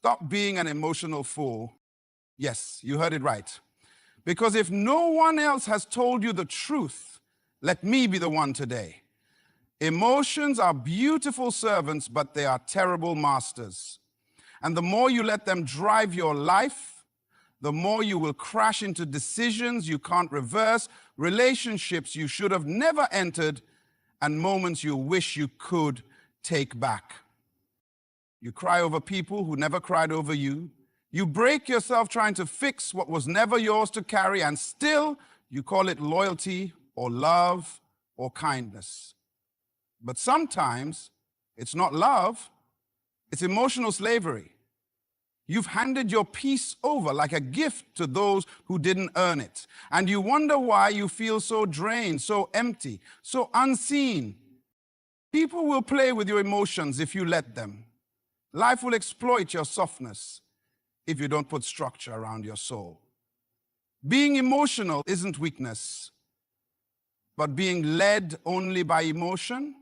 Stop being an emotional fool. Yes, you heard it right. Because if no one else has told you the truth, let me be the one today. Emotions are beautiful servants, but they are terrible masters. And the more you let them drive your life, the more you will crash into decisions you can't reverse, relationships you should have never entered, and moments you wish you could take back. You cry over people who never cried over you. You break yourself trying to fix what was never yours to carry, and still you call it loyalty or love or kindness. But sometimes it's not love, it's emotional slavery. You've handed your peace over like a gift to those who didn't earn it. And you wonder why you feel so drained, so empty, so unseen. People will play with your emotions if you let them. Life will exploit your softness if you don't put structure around your soul. Being emotional isn't weakness, but being led only by emotion,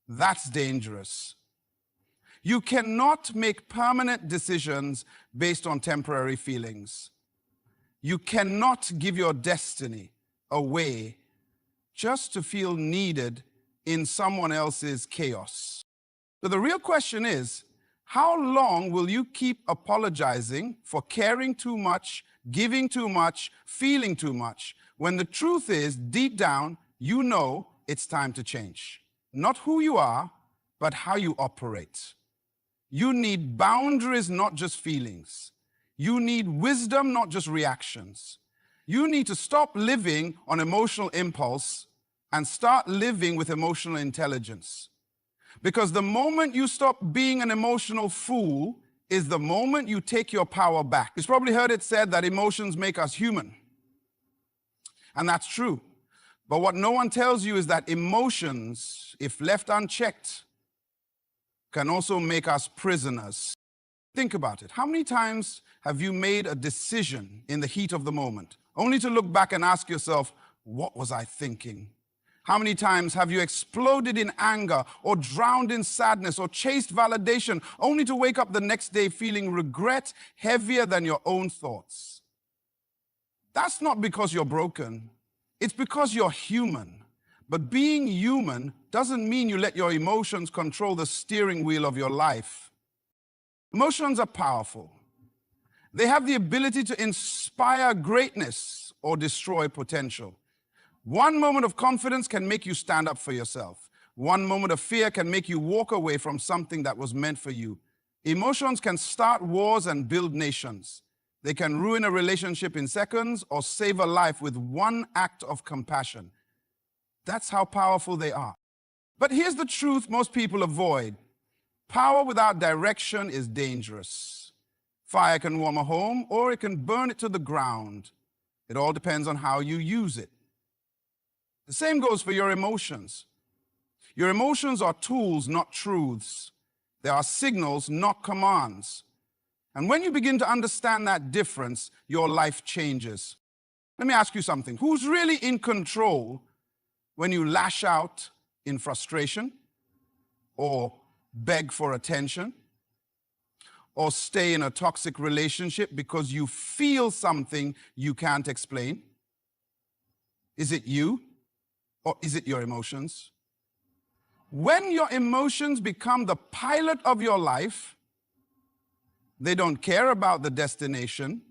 that's dangerous. You cannot make permanent decisions based on temporary feelings. You cannot give your destiny away just to feel needed in someone else's chaos. So the real question is, how long will you keep apologizing for caring too much, giving too much, feeling too much, when the truth is, deep down, you know it's time to change? Not who you are, but how you operate. You need boundaries, not just feelings. You need wisdom, not just reactions. You need to stop living on emotional impulse and start living with emotional intelligence. Because the moment you stop being an emotional fool is the moment you take your power back. You've probably heard it said that emotions make us human. And that's true. But what no one tells you is that emotions, if left unchecked, can also make us prisoners. Think about it. How many times have you made a decision in the heat of the moment, only to look back and ask yourself, what was I thinking? How many times have you exploded in anger or drowned in sadness or chased validation, only to wake up the next day feeling regret heavier than your own thoughts? That's not because you're broken. It's because you're human. But being human doesn't mean you let your emotions control the steering wheel of your life. Emotions are powerful. They have the ability to inspire greatness or destroy potential. One moment of confidence can make you stand up for yourself. One moment of fear can make you walk away from something that was meant for you. Emotions can start wars and build nations. They can ruin a relationship in seconds or save a life with one act of compassion. That's how powerful they are. But here's the truth most people avoid. Power without direction is dangerous. Fire can warm a home or it can burn it to the ground. It all depends on how you use it. The same goes for your emotions. Your emotions are tools, not truths. They are signals, not commands. And when you begin to understand that difference, your life changes. Let me ask you something. Who's really in control when you lash out in frustration, or beg for attention, or stay in a toxic relationship because you feel something you can't explain? Is it you, or is it your emotions? When your emotions become the pilot of your life, they don't care about the destination.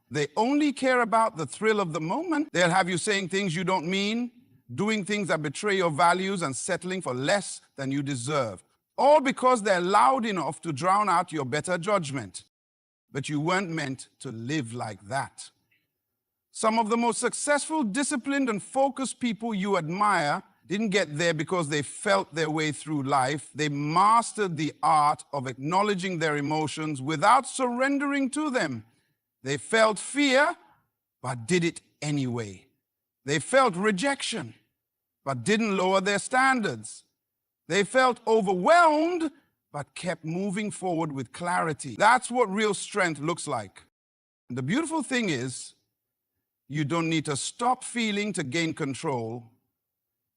They only care about the thrill of the moment. They'll have you saying things you don't mean, doing things that betray your values, and settling for less than you deserve. All because they're loud enough to drown out your better judgment. But you weren't meant to live like that. Some of the most successful, disciplined, and focused people you admire didn't get there because they felt their way through life. They mastered the art of acknowledging their emotions without surrendering to them. They felt fear, but did it anyway. They felt rejection, but didn't lower their standards. They felt overwhelmed, but kept moving forward with clarity. That's what real strength looks like. And the beautiful thing is, you don't need to stop feeling to gain control.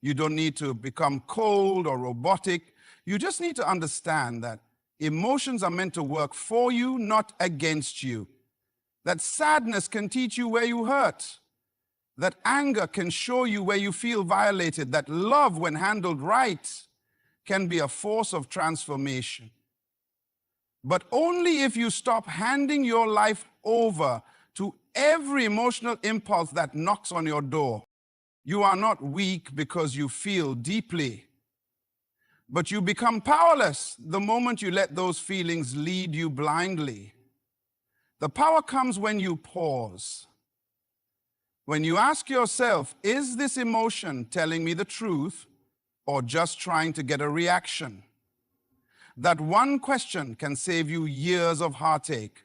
You don't need to become cold or robotic. You just need to understand that emotions are meant to work for you, not against you. That sadness can teach you where you hurt. That anger can show you where you feel violated. That love, when handled right, can be a force of transformation. But only if you stop handing your life over to every emotional impulse that knocks on your door. You are not weak because you feel deeply, but you become powerless the moment you let those feelings lead you blindly. The power comes when you pause. When you ask yourself, is this emotion telling me the truth or just trying to get a reaction? That one question can save you years of heartache.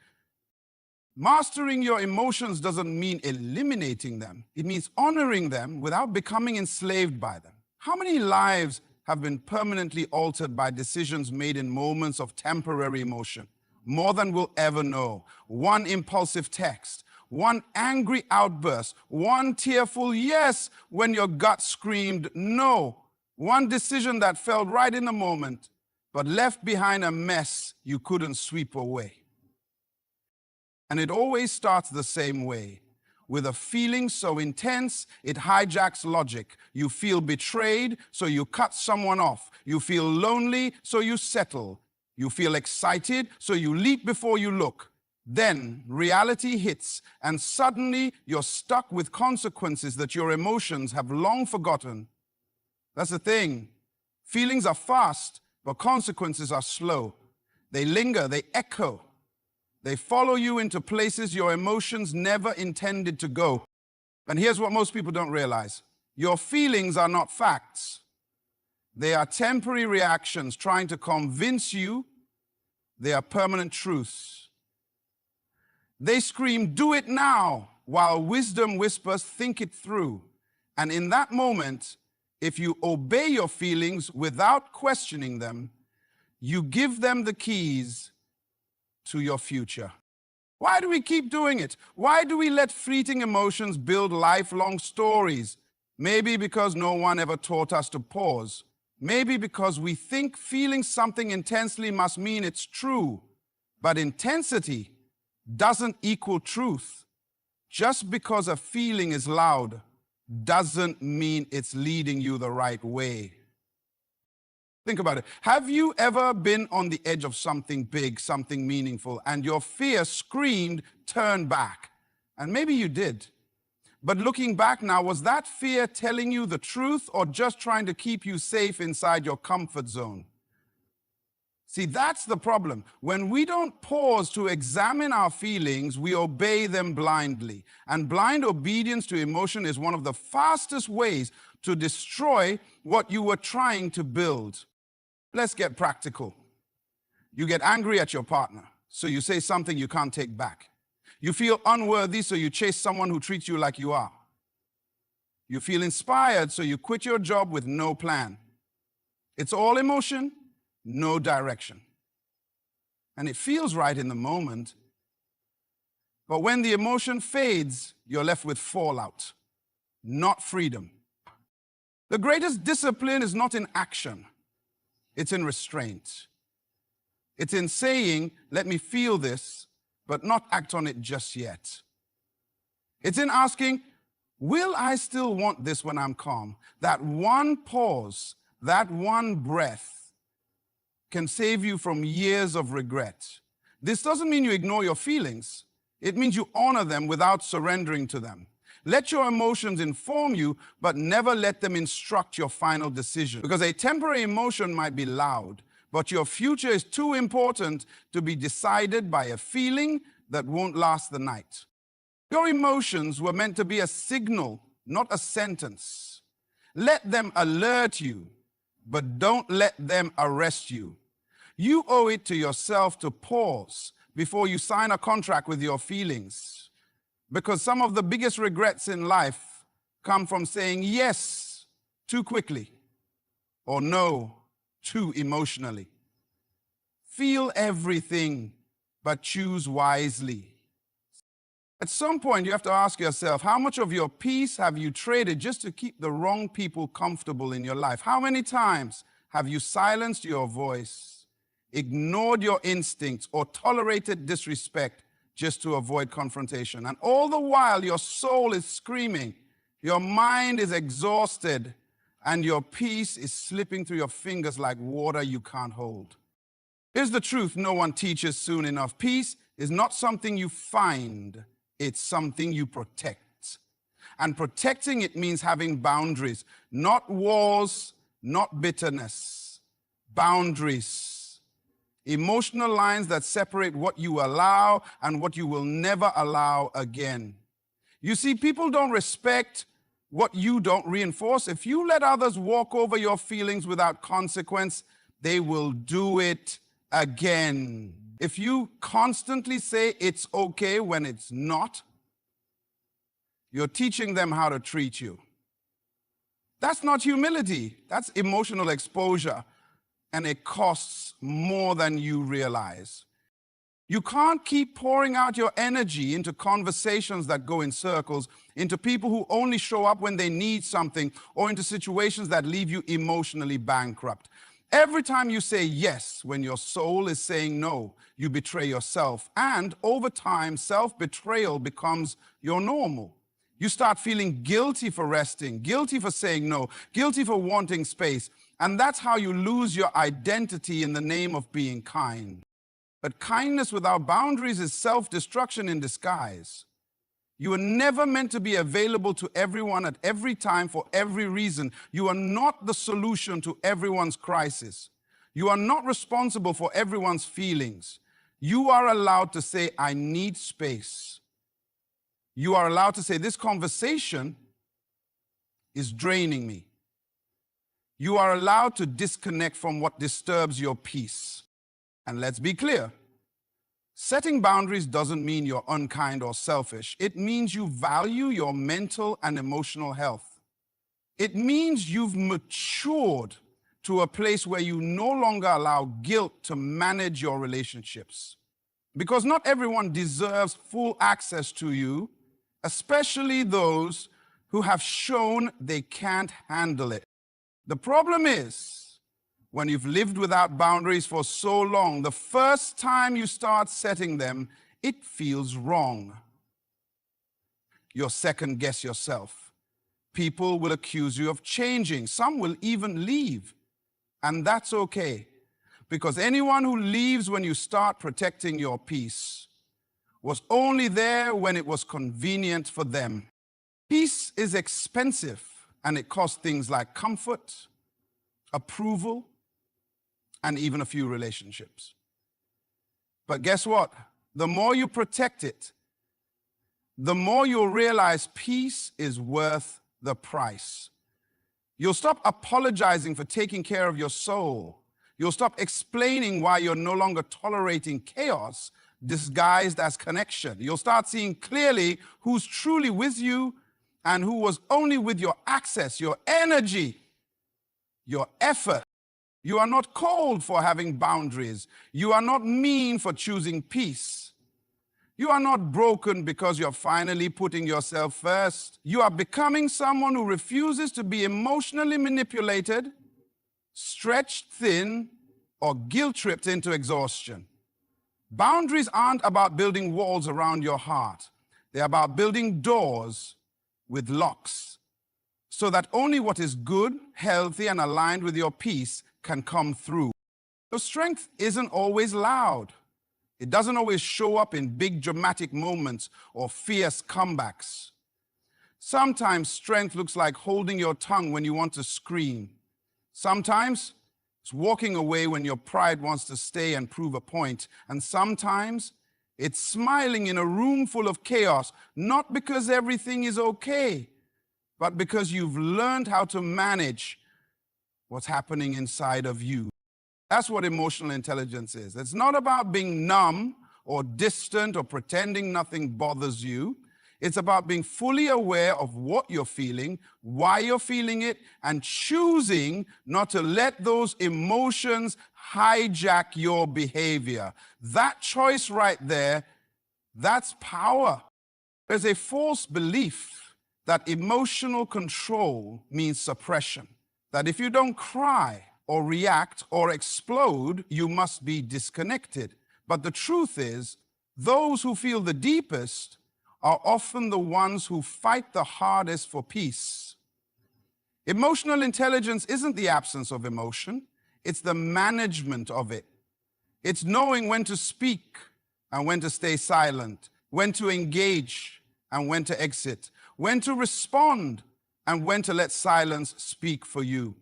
Mastering your emotions doesn't mean eliminating them. It means honoring them without becoming enslaved by them. How many lives have been permanently altered by decisions made in moments of temporary emotion? More than we'll ever know. One impulsive text, one angry outburst, one tearful yes when your gut screamed no, one decision that felt right in the moment but left behind a mess you couldn't sweep away. And it always starts the same way, with a feeling so intense it hijacks logic. You feel betrayed, so you cut someone off. You feel lonely, so you settle. You feel excited, so you leap before you look. Then reality hits, and suddenly you're stuck with consequences that your emotions have long forgotten. That's the thing. Feelings are fast, but consequences are slow. They linger, they echo. They follow you into places your emotions never intended to go. And here's what most people don't realize. Your feelings are not facts. They are temporary reactions trying to convince you they are permanent truths. They scream, do it now, while wisdom whispers, think it through. And in that moment, if you obey your feelings without questioning them, you give them the keys to your future. Why do we keep doing it? Why do we let fleeting emotions build lifelong stories? Maybe because no one ever taught us to pause. Maybe because we think feeling something intensely must mean it's true. But intensity doesn't equal truth. Just because a feeling is loud doesn't mean it's leading you the right way. Think about it. Have you ever been on the edge of something big, something meaningful, and your fear screamed, turn back? And maybe you did. But looking back now, was that fear telling you the truth or just trying to keep you safe inside your comfort zone? See, that's the problem. When we don't pause to examine our feelings, we obey them blindly. And blind obedience to emotion is one of the fastest ways to destroy what you were trying to build. Let's get practical. You get angry at your partner, so you say something you can't take back. You feel unworthy, so you chase someone who treats you like you are. You feel inspired, so you quit your job with no plan. It's all emotion, no direction. And it feels right in the moment, but when the emotion fades, you're left with fallout, not freedom. The greatest discipline is not in action. It's in restraint. It's in saying, let me feel this, but not act on it just yet. It's in asking, will I still want this when I'm calm? That one pause, that one breath can save you from years of regret. This doesn't mean you ignore your feelings. It means you honor them without surrendering to them. Let your emotions inform you, but never let them instruct your final decision. Because a temporary emotion might be loud, but your future is too important to be decided by a feeling that won't last the night. Your emotions were meant to be a signal, not a sentence. Let them alert you, but don't let them arrest you. You owe it to yourself to pause before you sign a contract with your feelings. Because some of the biggest regrets in life come from saying yes too quickly or no too emotionally. Feel everything, but choose wisely. At some point, you have to ask yourself, how much of your peace have you traded just to keep the wrong people comfortable in your life? How many times have you silenced your voice ignored your instincts, or tolerated disrespect just to avoid confrontation. And all the while, your soul is screaming, your mind is exhausted, and your peace is slipping through your fingers like water you can't hold. Here's the truth no one teaches soon enough. Peace is not something you find, it's something you protect. And protecting it means having boundaries, not walls, not bitterness, boundaries. Emotional lines that separate what you allow and what you will never allow again. You see, people don't respect what you don't reinforce. If you let others walk over your feelings without consequence, they will do it again. If you constantly say it's okay when it's not, you're teaching them how to treat you. That's not humility. That's emotional exposure, and it costs more than you realize. You can't keep pouring out your energy into conversations that go in circles, into people who only show up when they need something, or into situations that leave you emotionally bankrupt. Every time you say yes when your soul is saying no, you betray yourself. And over time, self-betrayal becomes your normal. You start feeling guilty for resting, guilty for saying no, guilty for wanting space. And that's how you lose your identity in the name of being kind. But kindness without boundaries is self-destruction in disguise. You are never meant to be available to everyone at every time for every reason. You are not the solution to everyone's crisis. You are not responsible for everyone's feelings. You are allowed to say, I need space. You are allowed to say, this conversation is draining me. You are allowed to disconnect from what disturbs your peace. And let's be clear, setting boundaries doesn't mean you're unkind or selfish. It means you value your mental and emotional health. It means you've matured to a place where you no longer allow guilt to manage your relationships. Because not everyone deserves full access to you, especially those who have shown they can't handle it. The problem is, when you've lived without boundaries for so long, the first time you start setting them, it feels wrong. You'll second guess yourself. People will accuse you of changing. Some will even leave. And that's okay, because anyone who leaves when you start protecting your peace was only there when it was convenient for them. Peace is expensive, and it costs things like comfort, approval, and even a few relationships. But guess what? The more you protect it, the more you'll realize peace is worth the price. You'll stop apologizing for taking care of your soul. You'll stop explaining why you're no longer tolerating chaos disguised as connection. You'll start seeing clearly who's truly with you and who was only with your access, your energy, your effort. You are not cold for having boundaries. You are not mean for choosing peace. You are not broken because you're finally putting yourself first. You are becoming someone who refuses to be emotionally manipulated, stretched thin, or guilt-tripped into exhaustion. Boundaries aren't about building walls around your heart. They're about building doors with locks so that only what is good, healthy, and aligned with your peace can come through. So strength isn't always loud. It doesn't always show up in big dramatic moments or fierce comebacks. Sometimes strength looks like holding your tongue when you want to scream. Sometimes it's walking away when your pride wants to stay and prove a point. And sometimes it's smiling in a room full of chaos, not because everything is okay, but because you've learned how to manage what's happening inside of you. That's what emotional intelligence is. It's not about being numb or distant or pretending nothing bothers you. It's about being fully aware of what you're feeling, why you're feeling it, and choosing not to let those emotions hijack your behavior. That choice right there, that's power. There's a false belief that emotional control means suppression. That if you don't cry or react or explode, you must be disconnected. But the truth is, those who feel the deepest are often the ones who fight the hardest for peace. Emotional intelligence isn't the absence of emotion, it's the management of it. It's knowing when to speak and when to stay silent, when to engage and when to exit, when to respond and when to let silence speak for you.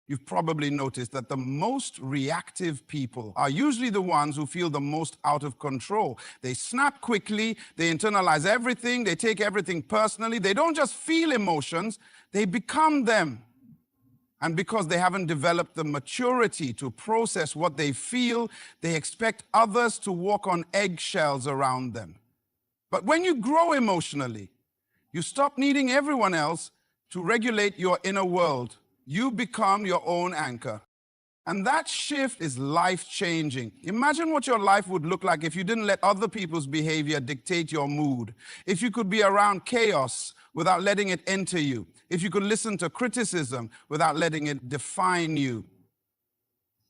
You've probably noticed that the most reactive people are usually the ones who feel the most out of control. They snap quickly, they internalize everything, they take everything personally. They don't just feel emotions, they become them. And because they haven't developed the maturity to process what they feel, they expect others to walk on eggshells around them. But when you grow emotionally, you stop needing everyone else to regulate your inner world. You become your own anchor. And that shift is life-changing. Imagine what your life would look like if you didn't let other people's behavior dictate your mood. If you could be around chaos without letting it enter you. If you could listen to criticism without letting it define you.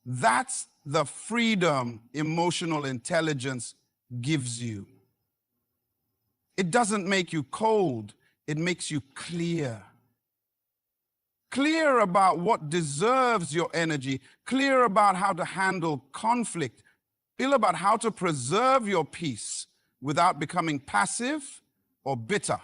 That's the freedom emotional intelligence gives you. It doesn't make you cold, it makes you clear. Clear about what deserves your energy, clear about how to handle conflict, clear about how to preserve your peace without becoming passive or bitter.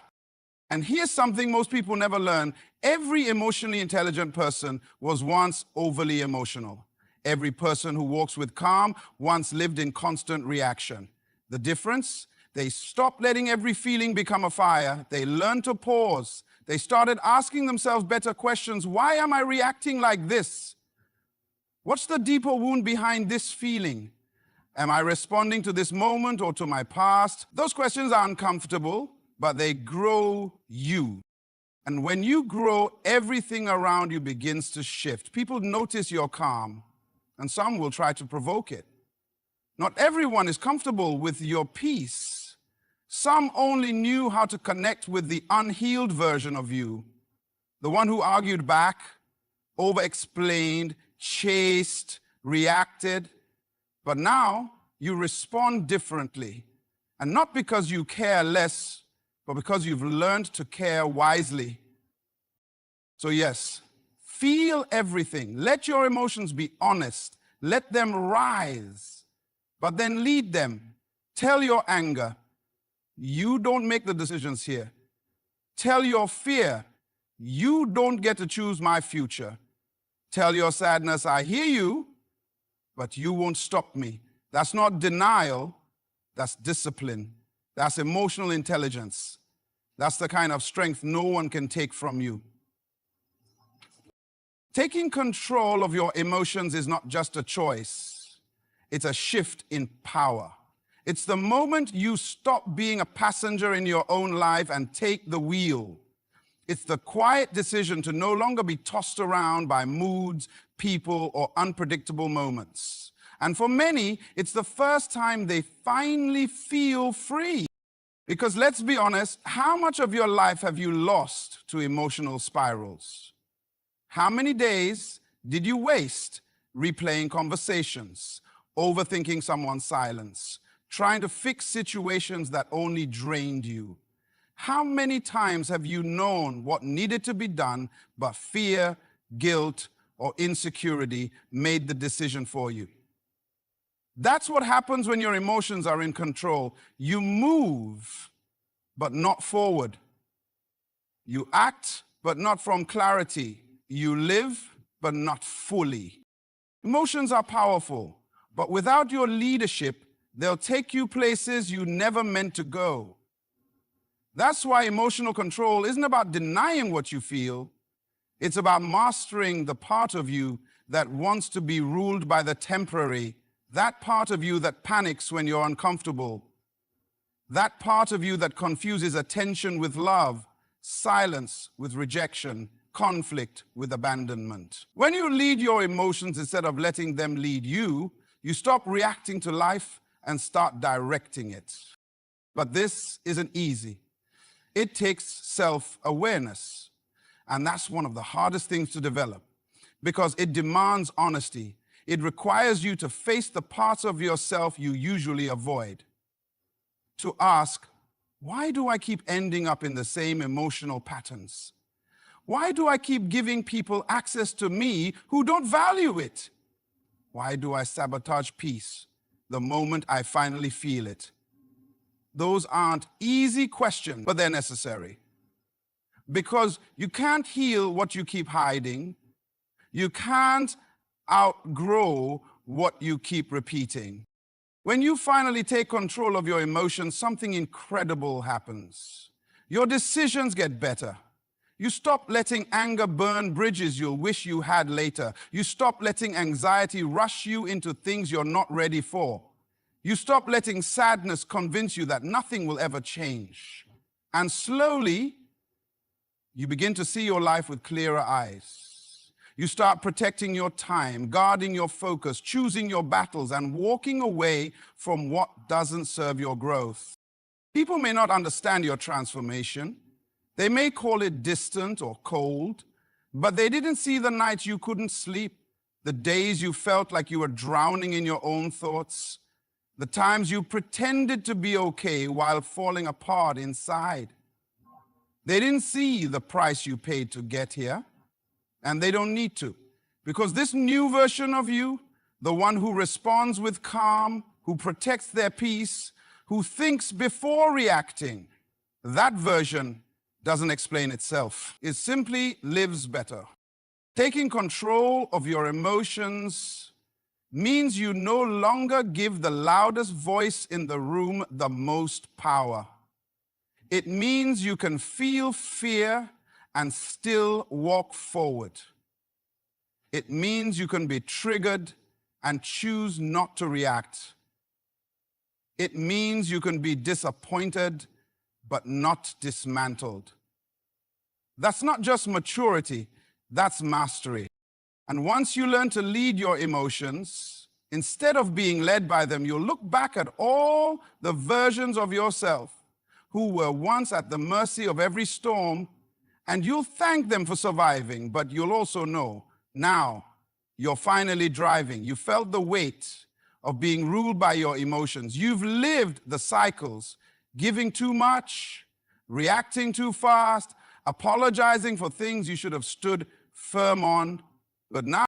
And here's something most people never learn. Every emotionally intelligent person was once overly emotional. Every person who walks with calm once lived in constant reaction. The difference? They stopped letting every feeling become a fire. They learned to pause. They started asking themselves better questions. Why am I reacting like this? What's the deeper wound behind this feeling? Am I responding to this moment or to my past? Those questions are uncomfortable, but they grow you. And when you grow, everything around you begins to shift. People notice you're calm, and some will try to provoke it. Not everyone is comfortable with your peace. Some only knew how to connect with the unhealed version of you, the one who argued back, over-explained, chased, reacted. But now you respond differently, and not because you care less, but because you've learned to care wisely. So yes, feel everything. Let your emotions be honest. Let them rise, but then lead them. Tell your anger, you don't make the decisions here. Tell your fear, you don't get to choose my future. Tell your sadness, I hear you, but you won't stop me. That's not denial, that's discipline. That's emotional intelligence. That's the kind of strength no one can take from you. Taking control of your emotions is not just a choice. It's a shift in power. It's the moment you stop being a passenger in your own life and take the wheel. It's the quiet decision to no longer be tossed around by moods, people, or unpredictable moments. And for many, it's the first time they finally feel free. Because let's be honest, how much of your life have you lost to emotional spirals? How many days did you waste replaying conversations, overthinking someone's silence, trying to fix situations that only drained you? How many times have you known what needed to be done, but fear, guilt, or insecurity made the decision for you? That's what happens when your emotions are in control. You move, but not forward. You act, but not from clarity. You live, but not fully. Emotions are powerful, but without your leadership, they'll take you places you never meant to go. That's why emotional control isn't about denying what you feel. It's about mastering the part of you that wants to be ruled by the temporary, that part of you that panics when you're uncomfortable, that part of you that confuses attention with love, silence with rejection, conflict with abandonment. When you lead your emotions instead of letting them lead you, you stop reacting to life and start directing it. But this isn't easy. It takes self-awareness. And that's one of the hardest things to develop. because it demands honesty. It requires you to face the parts of yourself you usually avoid. To ask, why do I keep ending up in the same emotional patterns? Why do I keep giving people access to me who don't value it? Why do I sabotage peace the moment I finally feel it? Those aren't easy questions, but they're necessary. Because you can't heal what you keep hiding. You can't outgrow what you keep repeating. When you finally take control of your emotions, something incredible happens. Your decisions get better. You stop letting anger burn bridges you'll wish you had later. You stop letting anxiety rush you into things you're not ready for. You stop letting sadness convince you that nothing will ever change. And slowly, you begin to see your life with clearer eyes. You start protecting your time, guarding your focus, choosing your battles, and walking away from what doesn't serve your growth. People may not understand your transformation. They may call it distant or cold, but they didn't see the nights you couldn't sleep, the days you felt like you were drowning in your own thoughts, the times you pretended to be okay while falling apart inside. They didn't see the price you paid to get here, and they don't need to, because this new version of you, the one who responds with calm, who protects their peace, who thinks before reacting, that version doesn't explain itself. It simply lives better. Taking control of your emotions means you no longer give the loudest voice in the room the most power. It means you can feel fear and still walk forward. It means you can be triggered and choose not to react. It means you can be disappointed but not dismantled. That's not just maturity, that's mastery. And once you learn to lead your emotions, instead of being led by them, you'll look back at all the versions of yourself who were once at the mercy of every storm, and you'll thank them for surviving, but you'll also know, now you're finally driving. You felt the weight of being ruled by your emotions. You've lived the cycles, giving too much, reacting too fast, apologizing for things you should have stood firm on, but now